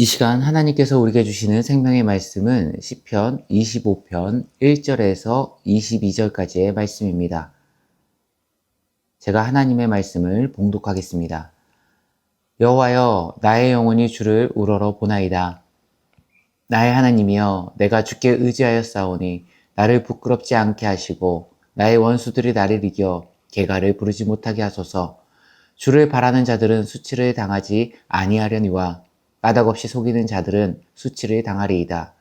이 시간 하나님께서 우리에게 주시는 생명의 말씀은 시편 25편 1절에서 22절까지의 말씀입니다. 제가 하나님의 말씀을 봉독하겠습니다. 여호와여, 나의 영혼이 주를 우러러 보나이다. 나의 하나님이여, 내가 주께 의지하여 싸우니 나를 부끄럽지 않게 하시고 나의 원수들이 나를 이겨 개가를 부르지 못하게 하소서. 주를 바라는 자들은 수치를 당하지 아니하려니와 까닭없이 속이는 자들은 수치를 당하리이다.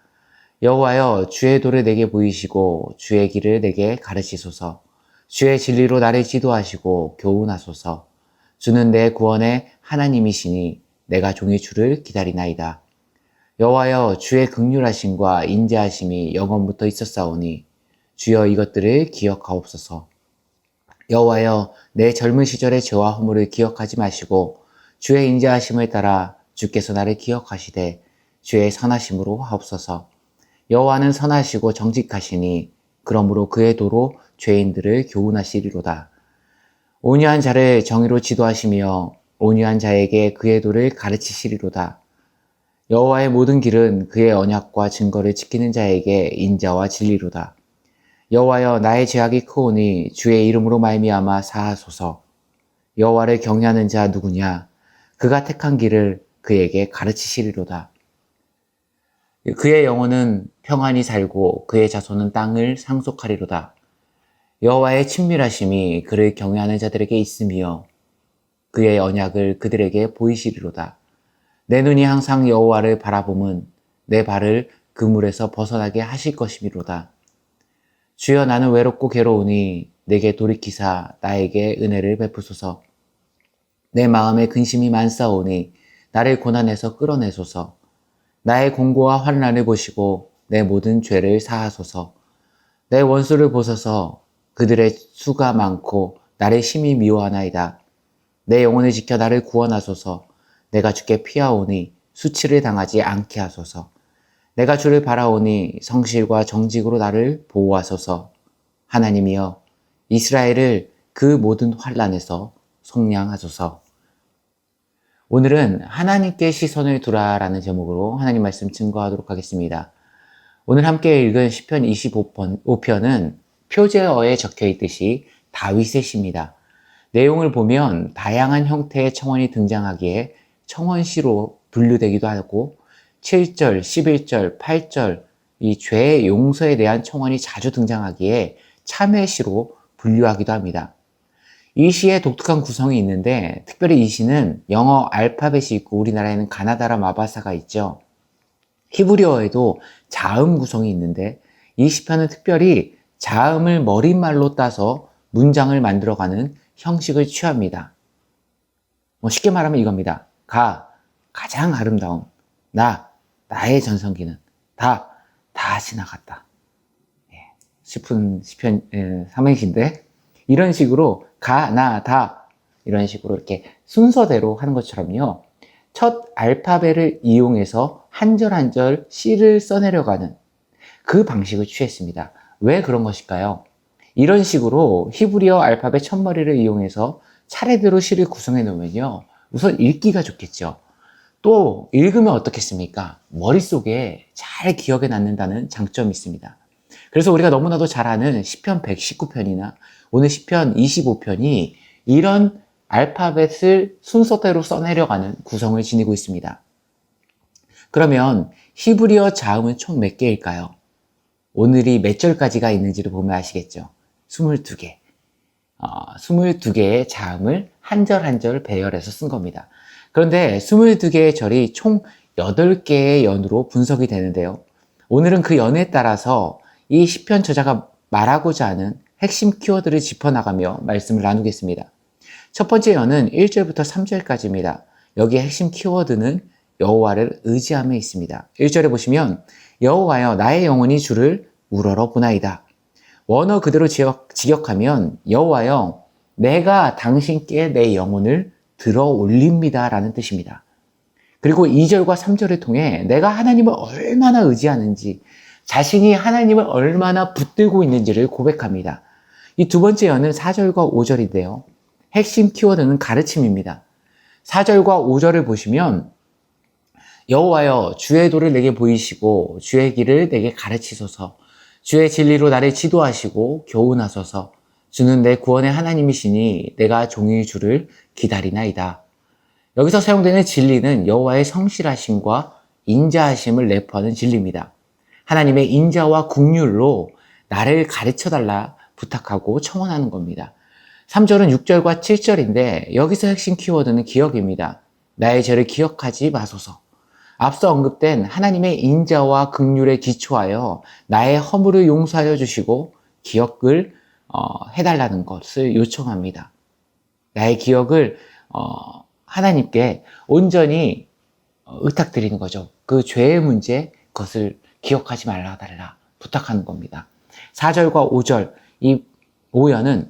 여호와여, 주의 도를 내게 보이시고 주의 길을 내게 가르치소서. 주의 진리로 나를 지도하시고 교훈하소서. 주는 내 구원의 하나님이시니 내가 종이 주를 기다리나이다. 여호와여, 주의 긍휼하심과 인자하심이 영원부터 있었사오니 주여 이것들을 기억하옵소서. 여호와여, 내 젊은 시절의 죄와 허물을 기억하지 마시고 주의 인자하심을 따라 주께서 나를 기억하시되 주의 선하심으로 하옵소서. 여호와는 선하시고 정직하시니 그러므로 그의 도로 죄인들을 교훈하시리로다. 온유한 자를 정의로 지도하시며 온유한 자에게 그의 도를 가르치시리로다. 여호와의 모든 길은 그의 언약과 증거를 지키는 자에게 인자와 진리로다. 여호와여, 나의 죄악이 크오니 주의 이름으로 말미암아 사하소서. 여호와를 경외하는 자 누구냐? 그가 택한 길을 그에게 가르치시리로다. 그의 영혼은 평안히 살고 그의 자손은 땅을 상속하리로다. 여호와의 친밀하심이 그를 경외하는 자들에게 있으며 그의 언약을 그들에게 보이시리로다. 내 눈이 항상 여호와를 바라봄은 내 발을 그물에서 벗어나게 하실 것이미로다. 주여, 나는 외롭고 괴로우니 내게 돌이키사 나에게 은혜를 베푸소서. 내 마음에 근심이 많사오니 나를 고난에서 끌어내소서. 나의 공고와 환난을 보시고 내 모든 죄를 사하소서. 내 원수를 보소서. 그들의 수가 많고 나를 심히 미워하나이다. 내 영혼을 지켜 나를 구원하소서. 내가 주께 피하오니 수치를 당하지 않게 하소서. 내가 주를 바라오니 성실과 정직으로 나를 보호하소서. 하나님이여, 이스라엘을 그 모든 환난에서 속량하소서. 오늘은 하나님께 시선을 두라라는 제목으로 하나님 말씀 증거하도록 하겠습니다. 오늘 함께 읽은 시편 25편은 표제어에 적혀 있듯이 다윗의 시입니다. 내용을 보면 다양한 형태의 청원이 등장하기에 청원시로 분류되기도 하고 7절, 11절, 8절 이 죄의 용서에 대한 청원이 자주 등장하기에 참회시로 분류하기도 합니다. 이 시에 독특한 구성이 있는데 특별히 이 시는 영어 알파벳이 있고 우리나라에는 가나다라 마바사가 있죠. 히브리어에도 자음 구성이 있는데 이 시편은 특별히 자음을 머릿말로 따서 문장을 만들어가는 형식을 취합니다. 쉽게 말하면 이겁니다. 가장 아름다운. 나의 전성기는. 다 지나갔다. 싶은 시편 삼행시인데 이런 식으로 다 이런 식으로 이렇게 순서대로 하는 것처럼요. 첫 알파벳을 이용해서 한 절 한 절 시를 써내려가는 그 방식을 취했습니다. 왜 그런 것일까요? 이런 식으로 히브리어 알파벳 첫머리를 이용해서 차례대로 시를 구성해 놓으면요. 우선 읽기가 좋겠죠. 또 읽으면 어떻겠습니까? 머릿속에 잘 기억에 남는다는 장점이 있습니다. 그래서 우리가 너무나도 잘 아는 시편 119편이나 오늘 시편 25편이 이런 알파벳을 순서대로 써내려가는 구성을 지니고 있습니다. 그러면 히브리어 자음은 총 몇 개일까요? 오늘이 몇 절까지가 있는지를 보면 아시겠죠? 22개. 22개의 자음을 한 절 한 절 배열해서 쓴 겁니다. 그런데 22개의 절이 총 8개의 연으로 분석이 되는데요. 오늘은 그 연에 따라서 이 시편 저자가 말하고자 하는 핵심 키워드를 짚어나가며 말씀을 나누겠습니다. 첫 번째 연은 1절부터 3절까지입니다. 여기에 핵심 키워드는 여호와를 의지함에 있습니다. 1절에 보시면 여호와여, 나의 영혼이 주를 우러러 보나이다. 원어 그대로 직역하면 여호와여, 내가 당신께 내 영혼을 들어 올립니다 라는 뜻입니다. 그리고 2절과 3절을 통해 내가 하나님을 얼마나 의지하는지, 자신이 하나님을 얼마나 붙들고 있는지를 고백합니다. 이 두 번째 연은 4절과 5절인데요. 핵심 키워드는 가르침입니다. 4절과 5절을 보시면 여호와여 주의 도를 내게 보이시고 주의 길을 내게 가르치소서. 주의 진리로 나를 지도하시고 교훈하소서. 주는 내 구원의 하나님이시니 내가 종일 주를 기다리나이다. 여기서 사용되는 진리는 여호와의 성실하심과 인자하심을 내포하는 진리입니다. 하나님의 인자와 긍휼로 나를 가르쳐달라 부탁하고 청원하는 겁니다. 3절은 6절과 7절인데 여기서 핵심 키워드는 기억입니다. 나의 죄를 기억하지 마소서. 앞서 언급된 하나님의 인자와 긍휼에 기초하여 나의 허물을 용서하여 주시고 기억을 해달라는 것을 요청합니다. 나의 기억을 하나님께 온전히 의탁드리는 거죠. 그 죄의 문제, 그것을 기억하지 말아달라 부탁하는 겁니다. 4절과 5절, 이 오연은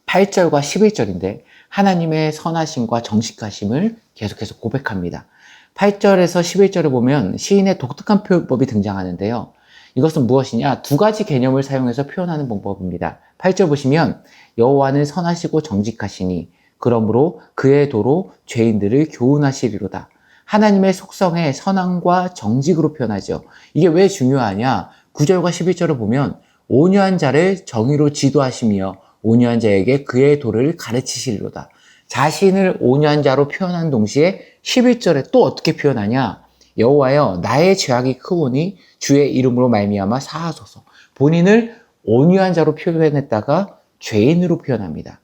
8절과 11절인데 하나님의 선하심과 정직하심을 계속해서 고백합니다. 8절에서 11절을 보면 시인의 독특한 표현법이 등장하는데요. 이것은 무엇이냐? 두 가지 개념을 사용해서 표현하는 방법입니다. 8절 보시면 여호와는 선하시고 정직하시니 그러므로 그의 도로 죄인들을 교훈하시리로다. 하나님의 속성의 선함과 정직으로 표현하죠. 이게 왜 중요하냐? 9절과 11절을 보면 온유한 자를 정의로 지도하시며 온유한 자에게 그의 도를 가르치시리로다. 자신을 온유한 자로 표현하는 동시에 11절에 또 어떻게 표현하냐? 여호와여 나의 죄악이 크오니 주의 이름으로 말미암아 사하소서. 본인을 온유한 자로 표현했다가 죄인으로 표현합니다.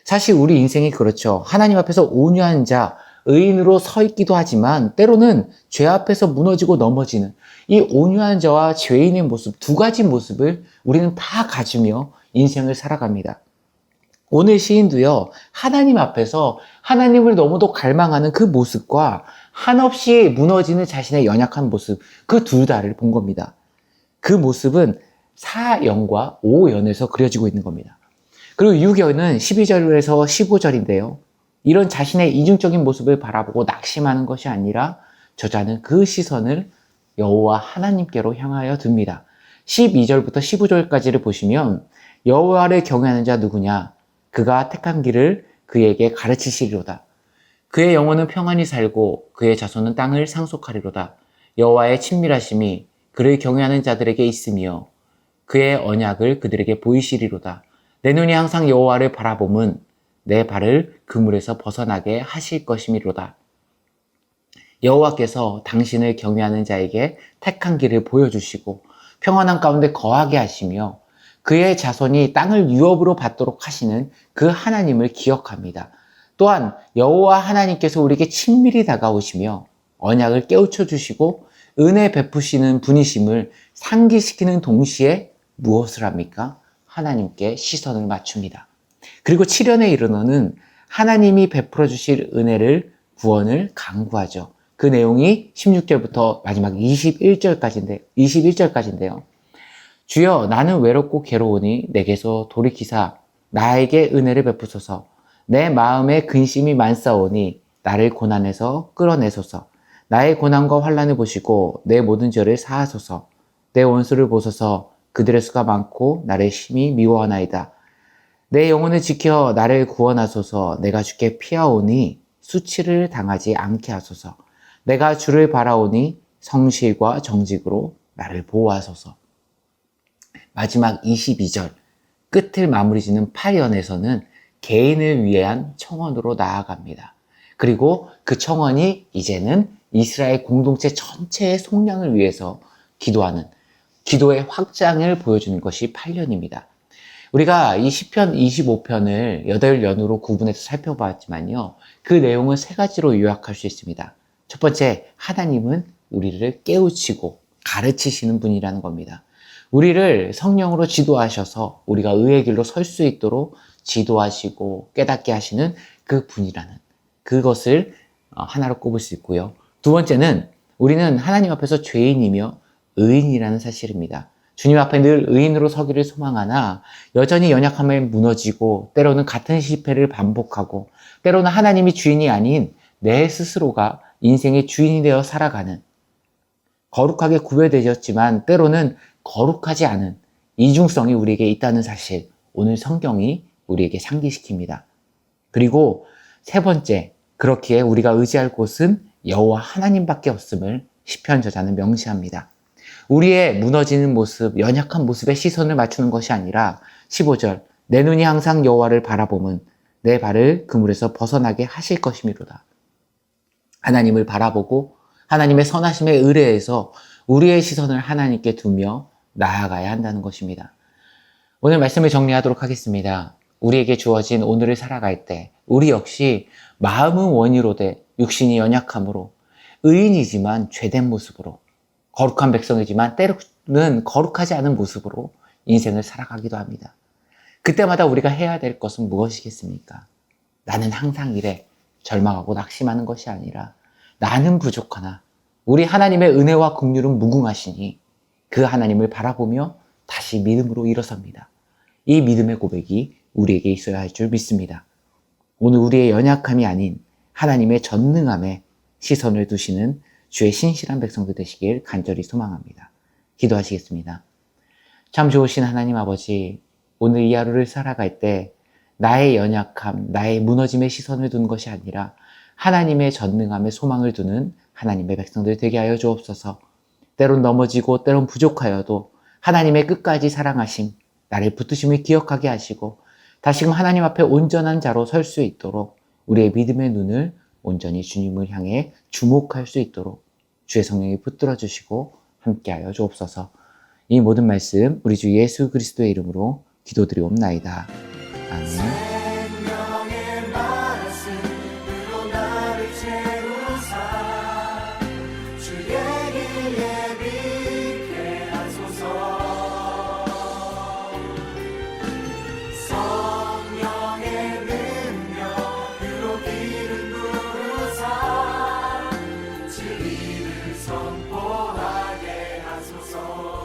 사실 우리 인생이 그렇죠. 하나님 앞에서 온유한 자, 의인으로 서 있기도 하지만 때로는 죄 앞에서 무너지고 넘어지는 이 온유한 자와 죄인의 모습, 두 가지 모습을 우리는 다 가지며 인생을 살아갑니다. 오늘 시인도요, 하나님 앞에서 하나님을 너무도 갈망하는 그 모습과 한없이 무너지는 자신의 연약한 모습, 그 둘 다를 본 겁니다. 그 모습은 4연과 5연에서 그려지고 있는 겁니다. 그리고 6연은 12절에서 15절인데요. 이런 자신의 이중적인 모습을 바라보고 낙심하는 것이 아니라 저자는 그 시선을 여호와 하나님께로 향하여 듭니다. 12절부터 15절까지를 보시면 여호와를 경외하는 자 누구냐? 그가 택한 길을 그에게 가르치시리로다. 그의 영혼은 평안히 살고 그의 자손은 땅을 상속하리로다. 여호와의 친밀하심이 그를 경외하는 자들에게 있으며 그의 언약을 그들에게 보이시리로다. 내 눈이 항상 여호와를 바라봄은 내 발을 그물에서 벗어나게 하실 것이미로다. 여호와께서 당신을 경외하는 자에게 택한 길을 보여주시고 평안한 가운데 거하게 하시며 그의 자손이 땅을 유업으로 받도록 하시는 그 하나님을 기억합니다. 또한 여호와 하나님께서 우리에게 친밀히 다가오시며 언약을 깨우쳐 주시고 은혜 베푸시는 분이심을 상기시키는 동시에 무엇을 합니까? 하나님께 시선을 맞춥니다. 그리고 7연에 이르러는 하나님이 베풀어 주실 은혜를 구원을 간구하죠. 그 내용이 16절부터 마지막 21절까지인데요. 주여 나는 외롭고 괴로우니 내게서 돌이키사 나에게 은혜를 베푸소서. 내 마음에 근심이 많사오니 나를 고난에서 끌어내소서. 나의 고난과 환난을 보시고 내 모든 죄를 사하소서. 내 원수를 보소서. 그들의 수가 많고 나를 심히 미워하나이다. 내 영혼을 지켜 나를 구원하소서. 내가 주께 피하오니 수치를 당하지 않게 하소서. 내가 주를 바라오니 성실과 정직으로 나를 보호하소서. 마지막 22절 끝을 마무리 짓는 8연에서는 개인을 위한 청원으로 나아갑니다. 그리고 그 청원이 이제는 이스라엘 공동체 전체의 속량을 위해서 기도하는 기도의 확장을 보여주는 것이 8연입니다. 우리가 이 시편 25편을 8연으로 구분해서 살펴봤지만요. 그 내용은 세 가지로 요약할 수 있습니다. 첫 번째, 하나님은 우리를 깨우치고 가르치시는 분이라는 겁니다. 우리를 성령으로 지도하셔서 우리가 의의 길로 설 수 있도록 지도하시고 깨닫게 하시는 그 분이라는 그것을 하나로 꼽을 수 있고요. 두 번째는 우리는 하나님 앞에서 죄인이며 의인이라는 사실입니다. 주님 앞에 늘 의인으로 서기를 소망하나 여전히 연약함에 무너지고 때로는 같은 실패를 반복하고 때로는 하나님이 주인이 아닌 내 스스로가 인생의 주인이 되어 살아가는 거룩하게 구별되었지만 때로는 거룩하지 않은 이중성이 우리에게 있다는 사실 오늘 성경이 우리에게 상기시킵니다. 그리고 세 번째, 그렇기에 우리가 의지할 곳은 여호와 하나님밖에 없음을 시편 저자는 명시합니다. 우리의 무너지는 모습, 연약한 모습에 시선을 맞추는 것이 아니라 15절 내 눈이 항상 여호와를 바라보면 내 발을 그물에서 벗어나게 하실 것이미로다. 하나님을 바라보고 하나님의 선하심에 의뢰해서 우리의 시선을 하나님께 두며 나아가야 한다는 것입니다. 오늘 말씀을 정리하도록 하겠습니다. 우리에게 주어진 오늘을 살아갈 때 우리 역시 마음은 원이로되 육신이 연약함으로 의인이지만 죄된 모습으로 거룩한 백성이지만 때로는 거룩하지 않은 모습으로 인생을 살아가기도 합니다. 그때마다 우리가 해야 될 것은 무엇이겠습니까? 나는 항상 이래 절망하고 낙심하는 것이 아니라 나는 부족하나 우리 하나님의 은혜와 긍휼은 무궁하시니 그 하나님을 바라보며 다시 믿음으로 일어섭니다. 이 믿음의 고백이 우리에게 있어야 할 줄 믿습니다. 오늘 우리의 연약함이 아닌 하나님의 전능함에 시선을 두시는 주의 신실한 백성들 되시길 간절히 소망합니다. 기도하시겠습니다. 참 좋으신 하나님 아버지, 오늘 이 하루를 살아갈 때 나의 연약함, 나의 무너짐에 시선을 두는 것이 아니라 하나님의 전능함에 소망을 두는 하나님의 백성들 되게 하여 주옵소서. 때론 넘어지고 때론 부족하여도 하나님의 끝까지 사랑하심, 나를 붙드심을 기억하게 하시고 다시금 하나님 앞에 온전한 자로 설 수 있도록 우리의 믿음의 눈을 온전히 주님을 향해 주목할 수 있도록 주의 성령이 붙들어 주시고 함께하여 주옵소서. 이 모든 말씀 우리 주 예수 그리스도의 이름으로 기도드리옵나이다. 아멘. 선포하게 하소서.